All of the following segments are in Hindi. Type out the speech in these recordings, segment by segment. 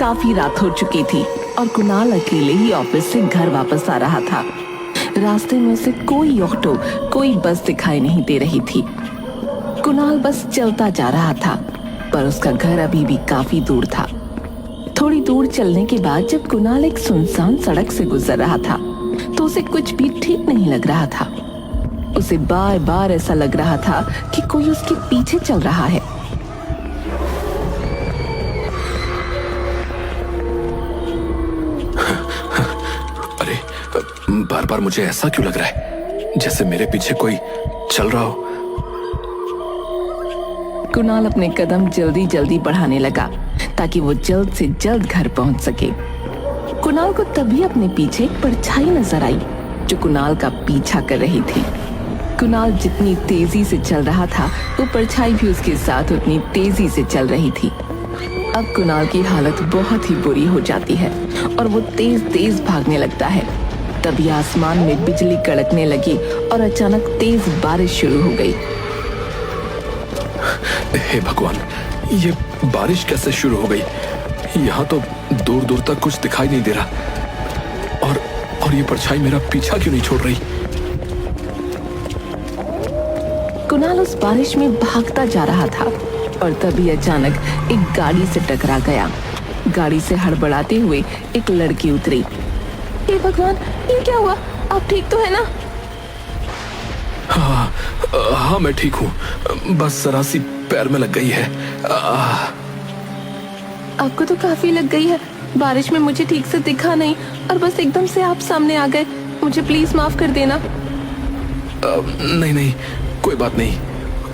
काफी रात हो चुकी थी और कुणाल अकेले ही ऑफिस से घर वापस आ रहा था। रास्ते में उसे कोई ऑटो, कोई बस दिखाई नहीं दे रही थी। कुणाल बस चलता जा रहा था, पर उसका घर अभी भी काफी दूर था। थोड़ी दूर चलने के बाद जब कुणाल एक सुनसान सड़क से गुजर रहा था, तो उसे कुछ भी ठीक नहीं लग रहा था। उसे बार बार ऐसा लग रहा था कि कोई उसके पीछे चल रहा है। अरे, बार बार मुझे ऐसा क्यों लग रहा है जैसे मेरे पीछे कोई चल रहा हो। कुणाल अपने कदम जल्दी जल्दी बढ़ाने लगा ताकि वो जल्द से जल्द घर पहुंच सके। कुणाल को तभी अपने पीछे एक परछाई नजर आई जो कुणाल का पीछा कर रही थी। कुणाल जितनी तेजी से चल रहा था, वो परछाई भी उसके साथ उतनी तेजी से चल रही थी। अब कुणाल की हालत बहुत ही बुरी हो जाती है और वो तेज तेज भागने लगता है। तभी आसमान में बिजली कड़कने लगी और अचानक तेज बारिश शुरू हो गई। हे भगवान, ये बारिश कैसे शुरू हो गई? यहाँ तो दूर दूर तक कुछ दिखाई नहीं दे रहा और ये परछाई मेरा पीछा क्यों नहीं छोड़ रही? कुणाल उस बारिश में भागता जा रहा था और तभी अचानक एक गाड़ी से टकरा गया। गाड़ी से हड़बड़ाते हुए एक लड़की उतरी। हे भगवान, ये क्या हुआ? आप ठीक तो है ना? हाँ, मैं ठीक हूँ, बस जरा सी पैर में लग गई है। आपको तो काफी लग गई है। बारिश में मुझे ठीक से दिखा नहीं और बस एकदम से आप सामने आ गए। मुझे प्लीज माफ कर देना। नहीं, कोई बात नहीं,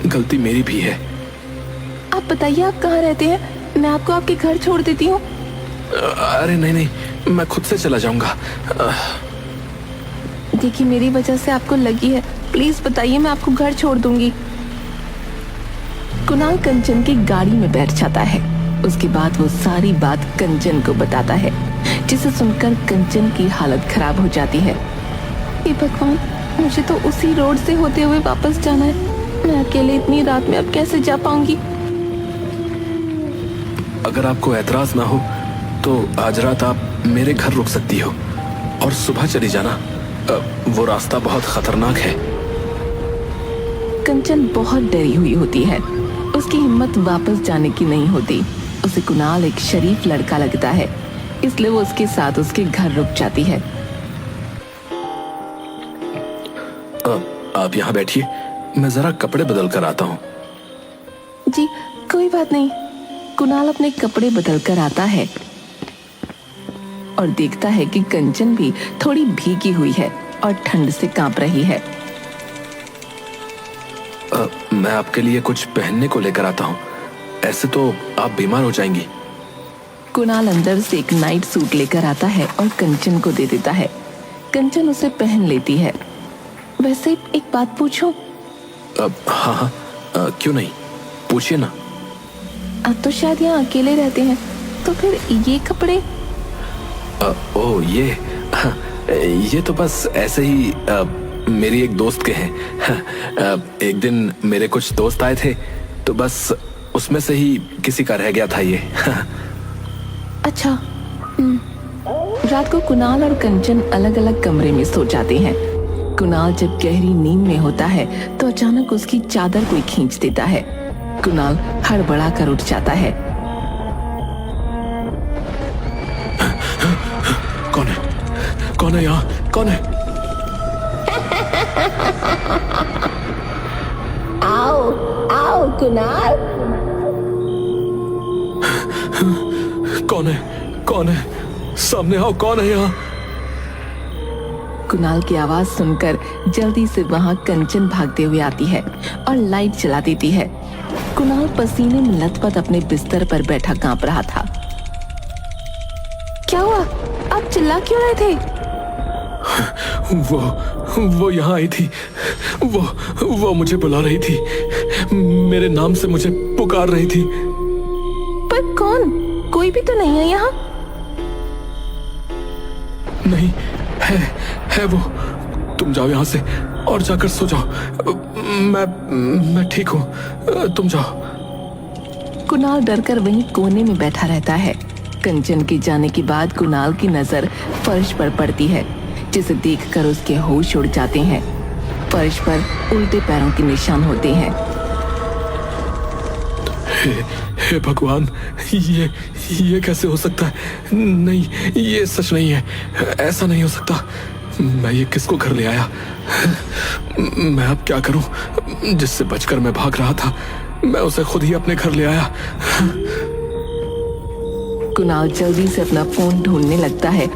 गलती मेरी भी है। आप बताइए, आप कहाँ रहते हैं? मैं आपको आपके घर छोड़ देती हूँ। अरे नहीं, मैं खुद से चला जाऊंगा। देखिए, मेरी वजह से आपको लगी है, प्लीज बताइए, मैं आपको घर छोड़ दूंगी। कुणाल कंचन की गाड़ी में बैठ जाता है। उसके बाद वो सारी बात कंचन को बताता है, जिसे सुनकर कंचन की हालत खराब हो जाती है। हे भगवान, मुझे तो उसी रोड से होते हुए वापस जाना है। मैं अकेले इतनी रात में अब कैसे जा पाऊंगी? अगर आपको एतराज ना हो तो आज रात आप मेरे घर रुक सकती हो और सुबह चली जाना। वो रास्ता बहुत खतरनाक है। कंचन बहुत डरी हुई होती है। उसकी हिम्मत वापस जाने की नहीं होती। उसे कुणाल एक शरीफ लड़का लगता है, इसलिए वो उसके साथ उसके घर रुक जाती है। आप यहाँ बैठिए, मैं जरा कपड़े बदल कर आता हूँ। जी, कोई बात नहीं। कुणाल अपने कपड़े बदल कर आता है और देखता है कि कंचन भी थोड़ी भीगी हुई है और ठंड से कांप रही है। मैं आपके लिए कुछ पहनने को लेकर आता हूँ, ऐसे तो आप बीमार हो जाएंगी। कुणाल अंदर से एक नाइट सूट लेकर आता है और कंचन को दे देता है। कंचन उसे पहन लेती है। वैसे एक बात पूछूं? हाँ, क्यों नहीं, पूछिए ना। आप तो शायद यहाँ अकेले रहते हैं, तो फिर ये कपड़े? ओह, ये तो बस ऐसे ही मेरी एक दोस्त के हैं। एक दिन मेरे कुछ दोस्त आए थे, तो बस उसमें से ही किसी का रह गया था ये। अच्छा। रात को कुणाल और कंचन अलग अलग कमरे में सो जाते हैं। कुणाल जब गहरी नींद में होता है तो अचानक उसकी चादर कोई खींच देता है। कुणाल हड़बड़ा कर उठ जाता है। कौन है यहाँ? कौन है? आओ आओ कुणाल। कौन है? सामने आओ, कौन है यहाँ? कुणाल की आवाज सुनकर जल्दी से वहां कंचन भागते हुए आती है और लाइट जला देती है। कुणाल पसीने में लथपथ अपने बिस्तर पर बैठा कांप रहा था। क्या हुआ? आप चिल्ला क्यों रहे थे? वो यहाँ आई थी। वो मुझे बुला रही थी, मेरे नाम से मुझे पुकार रही थी। पर कौन? कोई भी तो नहीं है यहाँ। नहीं है वो। तुम जाओ यहाँ से और जाकर सो जाओ। मैं ठीक हूँ, तुम जाओ। कुणाल डरकर वहीं कोने में बैठा रहता है। कंचन के जाने के बाद कुणाल की नजर फर्श पर पड़ती है, जिसे देखकर उसके होश उड़ जाते हैं। फर्श पर उल्टे पैरों के निशान होते हैं। हे भगवान, ये कैसे हो सकता है? नहीं, ये सच नहीं है। ऐसा नहीं हो सकता। मैं ये किसको घर ले आया? मैं अब क्या करूं? जिससे बचकर मैं भाग रहा था, मैं उसे खुद ही अपने घर ले आया। कुणाल जल्दी से अपना फोन ढूंढने लगता है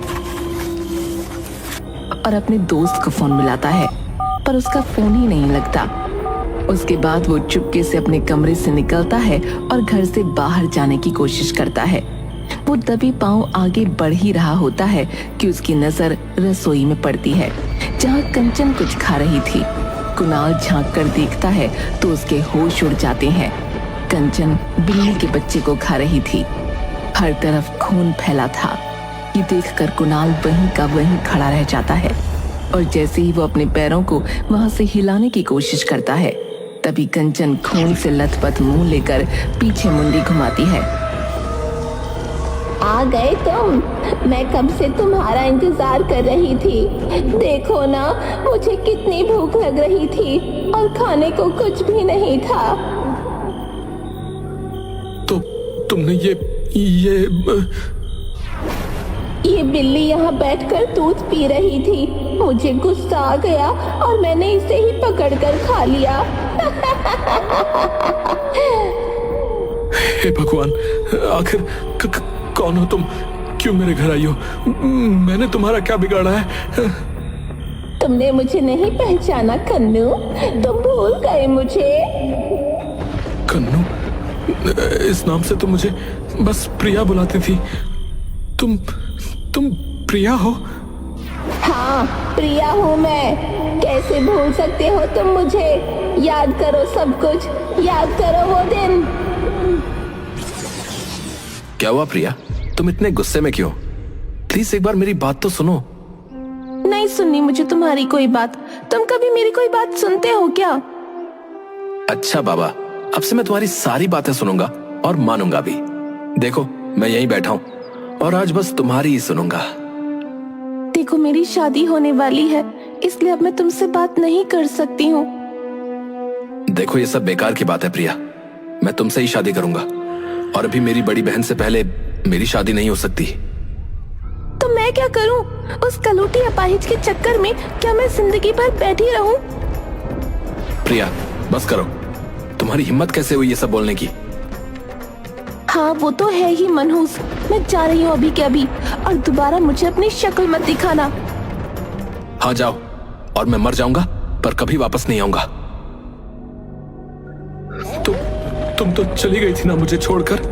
और अपने दोस्त को फोन मिलाता है, पर उसका फोन ही नहीं लगता। उसके बाद वो चुपके से अपने कमरे से निकलता है और घर से बाहर जाने की कोशिश करता है। वो दबे पांव आगे बढ़ ही रहा होता है कि उसकी नजर रसोई में पड़ती है, जहां कंचन कुछ खा रही थी। कुणाल झांक कर देखता है तो उसके होश उड़ जाते हैं। कंचन बिल्ली के बच्चे को खा रही थी। हर तरफ खून फैला था। ये देखकर कुणाल वहीं का वहीं खड़ा रह जाता है और जैसे ही वो अपने पैरों को वहां से हिलाने की कोशिश करता है, तभी कंचन खून से लथपथ मुंह लेकर पीछे मुंडी घुमाती है। आ गए तुम? मैं कब से तुम्हारा इंतजार कर रही थी। देखो ना, मुझे कितनी भूख लग रही थी और खाने को कुछ भी नहीं था। तो तुमने ये बिल्ली यहाँ बैठकर दूध पी रही थी। मुझे गुस्सा आ गया और मैंने इसे ही पकड़कर खा लिया। हे भगवान, आखिर कौन हो तुम? क्यों मेरे घर आई हो? मैंने तुम्हारा क्या बिगाड़ा है? तुमने मुझे नहीं पहचाना कन्नू? तुम भूल गए मुझे? कन्नू? इस नाम से तो मुझे बस प्रिया बुलाती थी। तुम प्रिया हो? हाँ, प्रिया हूँ मैं। कैसे भूल सकते हो तुम मुझे? याद करो सब कुछ, याद करो वो दिन। क्या हुआ प्रिया? तुम इतने गुस्से में क्यों? प्लीज एक बार मेरी बात तो सुनो। नहीं सुननी मुझे तुम्हारी कोई बात। तुम कभी मेरी कोई बात सुनते हो क्या? अच्छा बाबा, अब से मैं तुम्हारी सारी बातें सुनूंगा और मानूंगा भी। देखो, मैं यहीं बैठा हूँ और आज बस तुम्हारी ही सुनूंगा। देखो, मेरी शादी होने वाली है, इसलिए अब मैं तुमसे बात नहीं कर सकती हूँ। देखो, ये सब बेकार की बात है प्रिया। मैं तुमसे ही शादी करूंगा और अभी मेरी बड़ी बहन से पहले मेरी शादी नहीं हो सकती। तो मैं क्या करूं? उस कलूटी अपाहिज के चक्कर में क्या मैं जिंदगी भर बैठी रहूं? प्रिया, बस करो। तुम्हारी हिम्मत कैसे हुई ये सब बोलने की? हाँ, वो तो है ही मनहूस। मैं जा रही हूँ अभी के अभी, और दोबारा मुझे अपनी शक्ल मत दिखाना। हाँ जाओ, और मैं मर जाऊंगा पर कभी वापस नहीं आऊंगा। तुम तो चली गई थी ना मुझे छोड़कर?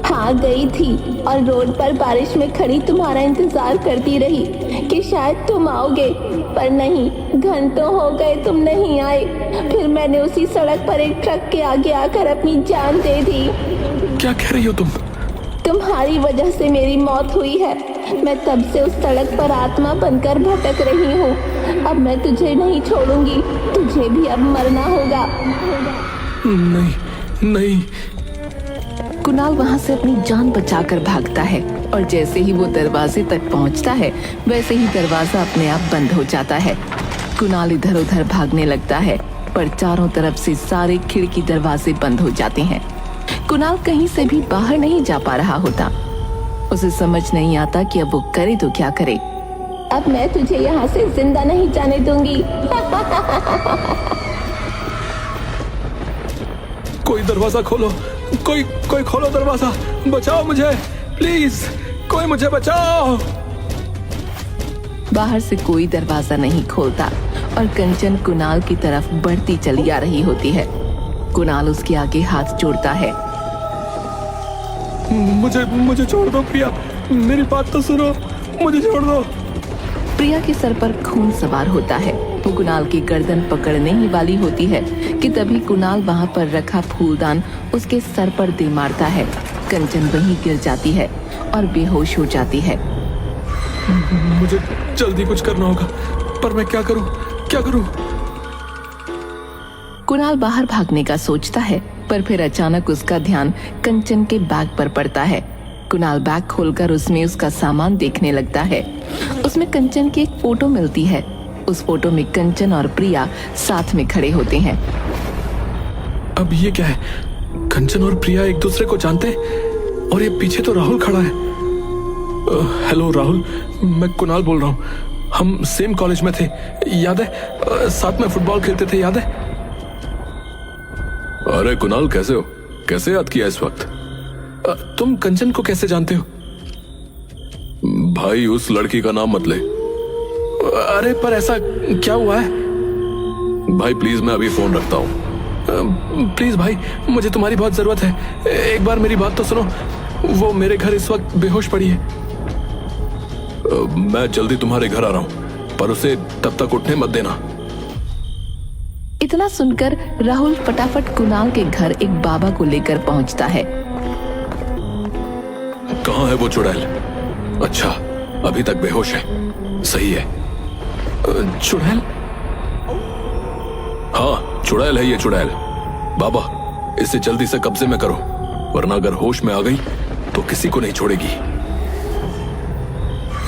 हाँ, गई थी और रोड पर बारिश में खड़ी तुम्हारा इंतजार करती रही कि शायद तुम आओगे, पर नहीं, घंटों हो गए तुम नहीं आए। फिर मैंने उसी सड़क पर एक ट्रक के आगे आकर अपनी जान दे दी। क्या कह रही हो तुम? तुम्हारी वजह से मेरी मौत हुई है। मैं तब से उस सड़क पर आत्मा बनकर भटक रही हूँ। अब मैं तुझे नहीं छोड़ूंगी, तुझे भी अब मरना होगा। नहीं। कुणाल वहां से अपनी जान बचाकर भागता है और जैसे ही वो दरवाजे तक पहुंचता है, वैसे ही दरवाजा अपने आप बंद हो जाता है। कुणाल इधर उधर भागने लगता है, पर चारों तरफ से सारे खिड़की दरवाजे बंद हो जाते हैं। कुणाल कहीं से भी बाहर नहीं जा पा रहा होता। उसे समझ नहीं आता कि अब वो करे तो क्या करे। अब मैं तुझे यहाँ से जिंदा नहीं जाने दूंगी। कोई दरवाजा खोलो, कोई खोलो दरवाजा, बचाओ मुझे, प्लीज, कोई मुझे बचाओ। बाहर से कोई दरवाजा नहीं खोलता और कंचन कुणाल की तरफ बढ़ती चली आ रही होती है। कुणाल उसके आगे हाथ जोड़ता है। मुझे छोड़ दो प्रिया, मेरी बात तो सुनो, मुझे छोड़ दो। प्रिया के सर पर खून सवार होता है। वो कुणाल की गर्दन पकड़ने ही वाली होती है कि तभी कुणाल वहां पर रखा फूलदान उसके सर पर दे मारता है। कंचन वहीं गिर जाती है और बेहोश हो जाती है। मुझे जल्दी कुछ करना होगा, पर मैं क्या करूं? कुणाल बाहर भागने का सोचता है, पर फिर अचानक उसका ध्यान कंचन के बैग पर पड़ता है। कुणाल बैग खोलकर उसमें उसका सामान देखने लगता है। उसमें कंचन की एक फोटो मिलती है। उस फोटो में कंचन और प्रिया साथ में खड़े होते हैं। अब ये क्या है? कंचन और प्रिया एक दूसरे को जानते हैं और ये पीछे तो राहुल खड़ा है। हेलो राहुल, मैं कुणाल बोल रहा हूँ। हम सेम कॉलेज में थे, याद है? साथ में फुटबॉल खेलते थे, याद है? अरे कुणाल, कैसे हो? कैसे याद किया इस वक्त? तुम कंचन को कैसे जानते हो? भाई, उस लड़की का नाम मत ले। अरे पर ऐसा क्या हुआ है? भाई प्लीज, मैं अभी फोन रखता हूँ। प्लीज भाई, मुझे तुम्हारी बहुत जरूरत है। एक बार मेरी बात तो सुनो। वो मेरे घर इस वक्त बेहोश पड़ी है। मैं जल्दी तुम्हारे घर आ रहा हूँ, पर उसे तब तक उठने मत देना। इतना सुनकर राहुल फटाफट कुणाल के घर एक बाबा को लेकर पहुंचता है। कहाँ है वो चुड़ैल? अच्छा, अभी तक बेहोश है। सही है। चुड़ैल? हाँ, चुड़ैल है ये, चुड़ैल। बाबा, इसे जल्दी से कब्जे में करो, वरना अगर होश में आ गई तो किसी को नहीं छोड़ेगी।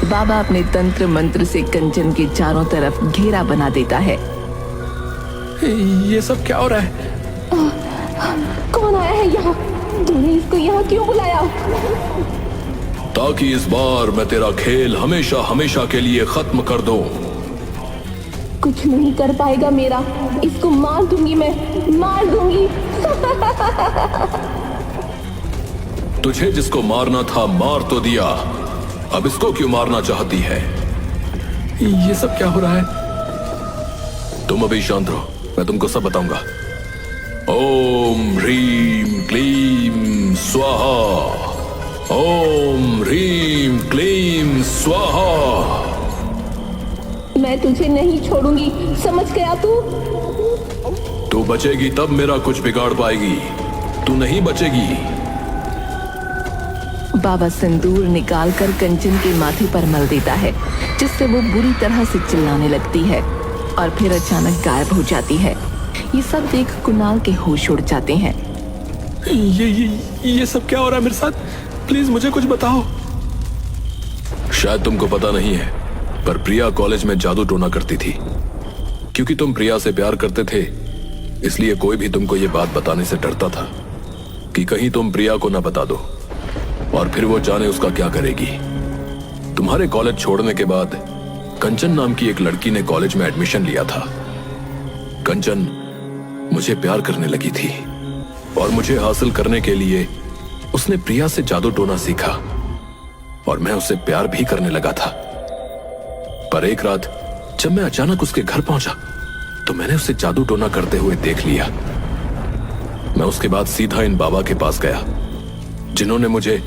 बाबा अपने तंत्र मंत्र से कंचन के चारों तरफ घेरा बना देता है। ये सब क्या हो रहा है? कौन आया है यहाँ? तूने इसको यहाँ क्यों बुलाया? ताकि इस बार मैं तेरा खेल हमेशा हमेशा के लिए खत्म कर दूं। कुछ नहीं कर पाएगा मेरा। इसको मार दूंगी, मैं मार दूंगी। तुझे जिसको मारना था मार तो दिया, अब इसको क्यों मारना चाहती है? ये सब क्या हो रहा है? तुम अभी शांत रहो, मैं तुमको सब बताऊंगा। ओम ह्रीम क्लीम स्वाहा। ओम ह्रीम क्लीम स्वाहा। मैं तुझे नहीं छोड़ूंगी, समझ गया तू? तू बचेगी तब मेरा कुछ बिगाड़ पाएगी, तू नहीं बचेगी। बाबा सिंदूर निकालकर कंचन के माथे पर मल देता है, जिससे वो बुरी तरह से चिल्लाने लगती है और फिर अचानक गायब हो जाती है। ये सब देख कुणाल के होश उड़ जाते हैं। ये सब क्या हो रहा है मेरे साथ? प्लीज मुझे कुछ बताओ। शायद तुमको पता नहीं है, पर प्रिया कॉलेज में जादू टोना करती थी। क्योंकि तुम प्रिया से प्यार करते थे, इसलिए कोई भी तुमको ये बात बताने से डरता था कि कहीं तुम प्रिया को ना बता दो और फिर वो जाने उसका क्या करेगी। तुम्हारे कॉलेज छोड़ने के बाद कंचन नाम की एक लड़की ने कॉलेज में एडमिशन लिया था। कंचन मुझे प्यार करने लगी थी और मुझे हासिल करने के लिए उसने प्रिया से जादू टोना सीखा और मैं उससे प्यार भी करने लगा था। पर एक रात जब मैं अचानक उसके घर पहुंचा तो मैंने उसे जादू टोना करते हुए देख लिया। मैं उसके बाद सीधा इन बाबा के पास गया, जिन्होंने मुझे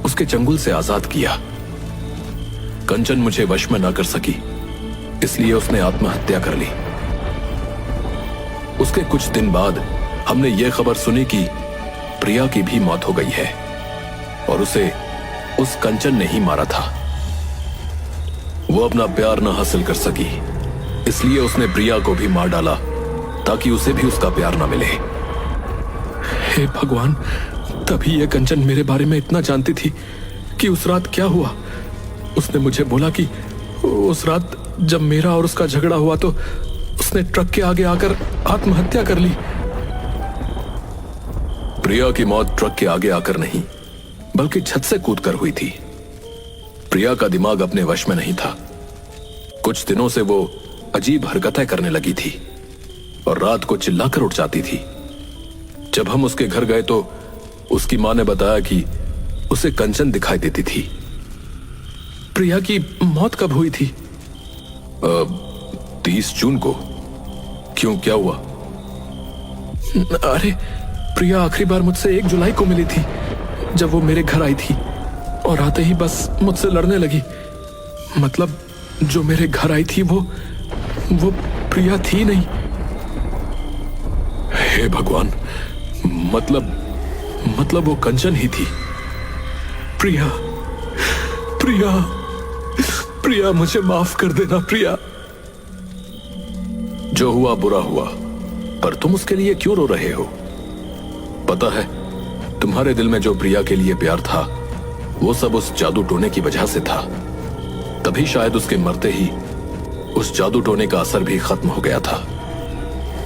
उसके चंगुल से आजाद किया। कंचन मुझे वश में ना कर सकी, इसलिए उसने आत्महत्या कर ली। उसके कुछ दिन बाद हमने ये खबर सुनी कि प्रिया की भी मौत हो गई है और उसे उस कंचन ने ही मारा था। वो अपना प्यार ना हासिल कर सकी, इसलिए उसने प्रिया को भी मार डाला ताकि उसे भी उसका प्यार ना मिले। हे भगवान, तभी ये कंचन मेरे बारे में इतना जानती थी कि उस रात क्या हुआ। उसने मुझे बोला कि उस रात जब मेरा और उसका झगड़ा हुआ तो उसने ट्रक के आगे आकर आत्महत्या कर ली। प्रिया की मौत ट्रक के आगे आकर नहीं, बल्कि छत से कूदकर हुई थी। प्रिया का दिमाग अपने वश में नहीं था। कुछ दिनों से वो अजीब हरकतें करने लगी थी और रात को चिल्लाकर उठ जाती थी। जब हम उसके घर गए तो उसकी मां ने बताया कि उसे कंचन दिखाई देती थी। प्रिया की मौत कब हुई थी? 30 जून को। क्यों, क्या हुआ? अरे, प्रिया आखिरी बार मुझसे 1 जुलाई को मिली थी, जब वो मेरे घर आई थी और आते ही बस मुझसे लड़ने लगी। मतलब जो मेरे घर आई थी वो प्रिया थी नहीं। हे भगवान, मतलब वो कंचन ही थी। प्रिया, प्रिया, प्रिया, मुझे माफ कर देना प्रिया। जो हुआ बुरा हुआ, पर तुम उसके लिए क्यों रो रहे हो? पता है, तुम्हारे दिल में जो प्रिया के लिए प्यार था वो सब उस जादू टोने की वजह से था। तभी शायद उसके मरते ही उस जादू टोने का असर भी खत्म हो गया था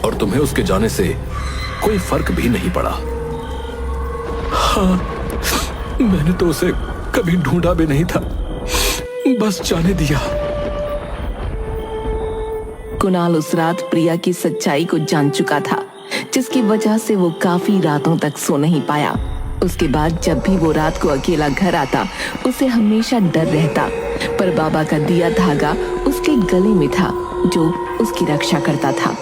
और तुम्हें उसके जाने से कोई फर्क भी नहीं पड़ा। हाँ, मैंने तो उसे कभी ढूंढा भी नहीं था, बस जाने दिया। कुणाल उस रात प्रिया की सच्चाई को जान चुका था, जिसकी वजह से वो काफी रातों तक सो नहीं पाया। उसके बाद जब भी वो रात को अकेला घर आता, उसे हमेशा डर रहता, पर बाबा का दिया धागा उसके गले में था जो उसकी रक्षा करता था।